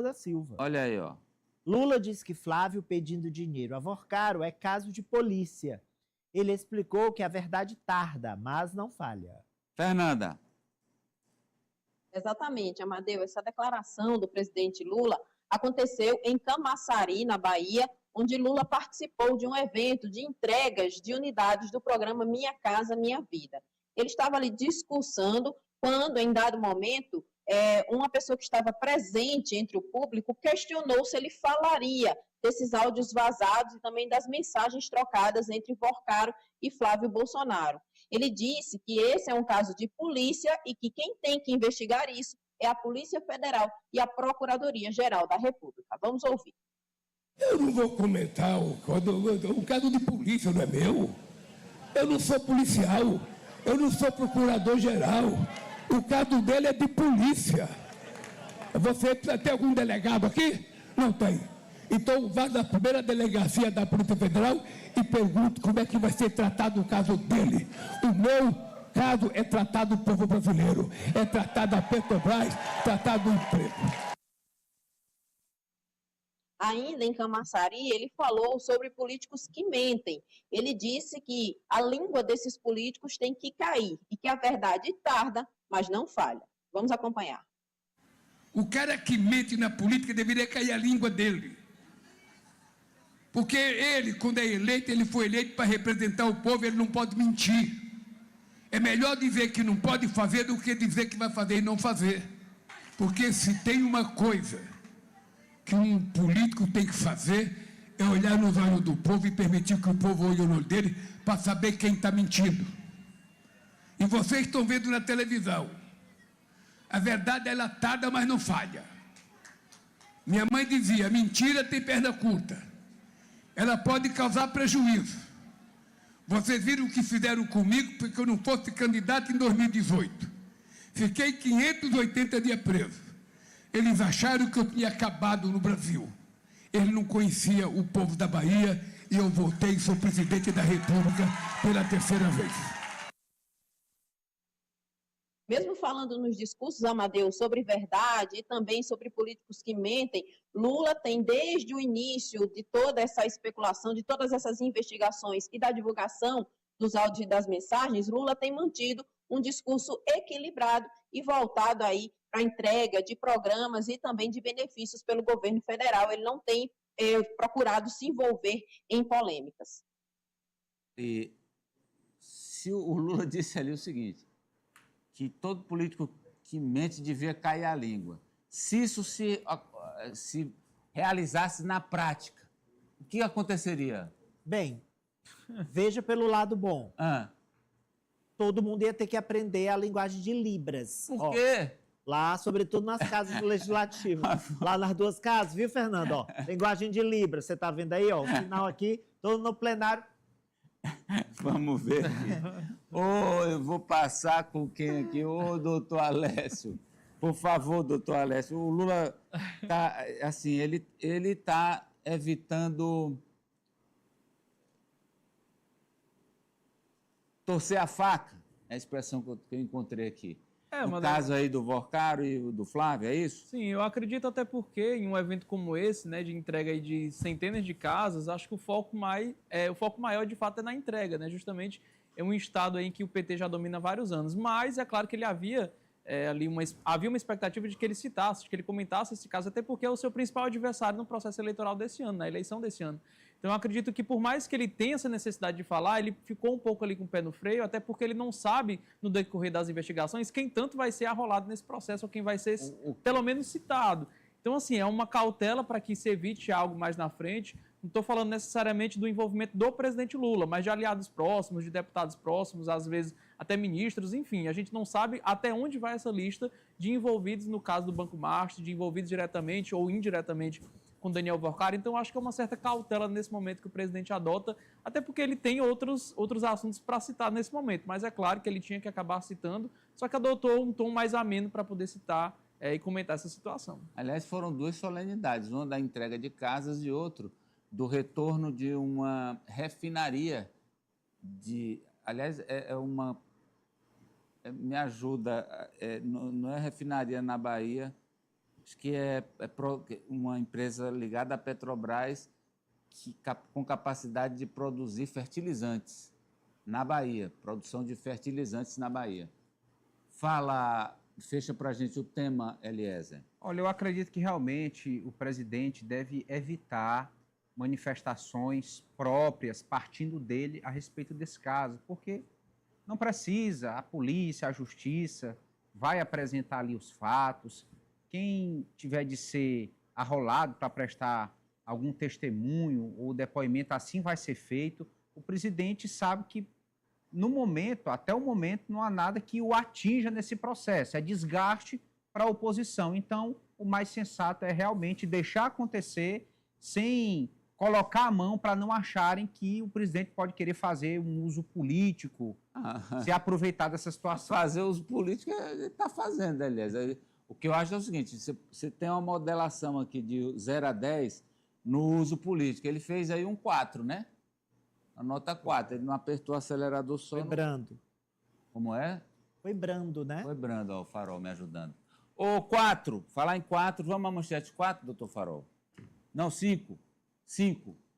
da Silva. Olha aí, ó. Lula diz que Flávio pedindo dinheiro a Vorcaro é caso de polícia. Ele explicou que a verdade tarda, mas não falha. Fernanda. Exatamente, Amadeu. Essa declaração do presidente Lula aconteceu em Camaçari, na Bahia, onde Lula participou de um evento de entregas de unidades do programa Minha Casa Minha Vida. Ele estava ali discursando quando, em dado momento, uma pessoa que estava presente entre o público questionou se ele falaria desses áudios vazados e também das mensagens trocadas entre Vorcaro e Flávio Bolsonaro. Ele disse que esse é um caso de polícia e que quem tem que investigar isso é a Polícia Federal e a Procuradoria-Geral da República. Vamos ouvir. Eu não vou comentar o caso de polícia, não é meu. Eu não sou policial, eu não sou procurador-geral. O caso dele é de polícia. Você tem algum delegado aqui? Não tem. Então vá na primeira delegacia da Polícia Federal e pergunte como é que vai ser tratado o caso dele. O meu caso é tratado do povo brasileiro, é tratado da Petrobras, tratado do emprego. Ainda em Camaçari, ele falou sobre políticos que mentem. Ele disse que a língua desses políticos tem que cair e que a verdade tarda, mas não falha. Vamos acompanhar. O cara que mente na política deveria cair a língua dele. Porque ele, quando é eleito, ele foi eleito para representar o povo, ele não pode mentir. É melhor dizer que não pode fazer do que dizer que vai fazer e não fazer. Porque se tem uma coisa que um político tem que fazer, é olhar nos olhos do povo e permitir que o povo olhe no olho dele para saber quem está mentindo. E vocês estão vendo na televisão. A verdade, ela tarda, mas não falha. Minha mãe dizia, mentira tem perna curta. Ela pode causar prejuízo. Vocês viram o que fizeram comigo porque eu não fosse candidato em 2018. Fiquei 580 dias preso. Eles acharam que eu tinha acabado no Brasil. Eles não conheciam o povo da Bahia e eu voltei e sou presidente da República pela terceira vez. Mesmo falando nos discursos, Amadeu, sobre verdade e também sobre políticos que mentem, Lula tem, desde o início de toda essa especulação, de todas essas investigações e da divulgação dos áudios e das mensagens, Lula tem mantido um discurso equilibrado e voltado aí para a entrega de programas e também de benefícios pelo governo federal. Ele não tem procurado se envolver em polêmicas. E se o Lula disse ali o seguinte, que todo político que mente devia cair a língua. Se isso se realizasse na prática, o que aconteceria? Bem, veja pelo lado bom. Todo mundo ia ter que aprender a linguagem de Libras. Por quê? Lá, sobretudo nas casas do Legislativo. Lá nas duas casas, viu, Fernando? Ó, linguagem de Libras, você tá vendo aí, ó, o sinal aqui, todo no plenário. Vamos ver aqui. Eu vou passar com quem aqui? Doutor Alessio. Por favor, doutor Alessio. O Lula tá, assim, ele tá evitando torcer a faca, é a expressão que eu encontrei aqui. No caso aí do Vorcaro e do Flávio, é isso? Sim, eu acredito até porque em um evento como esse, né, de entrega aí de centenas de casas, acho que o foco maior de fato é na entrega, né, justamente é um estado aí em que o PT já domina há vários anos, mas é claro que ele havia uma expectativa de que ele citasse, de que ele comentasse esse caso, até porque é o seu principal adversário no processo eleitoral desse ano, na eleição desse ano. Então eu acredito que por mais que ele tenha essa necessidade de falar, ele ficou um pouco ali com o pé no freio, até porque ele não sabe, no decorrer das investigações, quem tanto vai ser arrolado nesse processo, ou quem vai ser, pelo menos, citado. Então, assim, é uma cautela para que se evite algo mais na frente. Não estou falando necessariamente do envolvimento do presidente Lula, mas de aliados próximos, de deputados próximos, às vezes até ministros, enfim. A gente não sabe até onde vai essa lista de envolvidos no caso do Banco Master, de envolvidos diretamente ou indiretamente com Daniel Vorcaro. Então, acho que é uma certa cautela nesse momento que o presidente adota, até porque ele tem outros assuntos para citar nesse momento. Mas é claro que ele tinha que acabar citando, só que adotou um tom mais ameno para poder citar e comentar essa situação. Aliás, foram duas solenidades, uma da entrega de casas e outro do retorno de uma refinaria aliás, me ajuda, não é refinaria na Bahia, acho que uma empresa ligada à Petrobras com capacidade de produzir fertilizantes na Bahia, produção de fertilizantes na Bahia. Fecha para a gente o tema, Eliezer. Olha, eu acredito que realmente o presidente deve evitar manifestações próprias, partindo dele, a respeito desse caso, porque não precisa, a polícia, a justiça vai apresentar ali os fatos, quem tiver de ser arrolado para prestar algum testemunho ou depoimento, assim vai ser feito. O presidente sabe que, no momento, até o momento, não há nada que o atinja nesse processo, é desgaste para a oposição. Então, o mais sensato é realmente deixar acontecer sem colocar a mão para não acharem que o presidente pode querer fazer um uso político, se aproveitar dessa situação. Fazer uso político, ele está fazendo, aliás. O que eu acho é o seguinte, você tem uma modelação aqui de 0 a 10 no uso político. Ele fez aí um 4, né? A nota 4. Ele não apertou o acelerador só. Foi brando. Como é? Foi brando, né? Foi brando, ó, o Farol me ajudando. Ô, 4, falar em 4, vamos à manchete 4, doutor Farol? Não, 5. 5.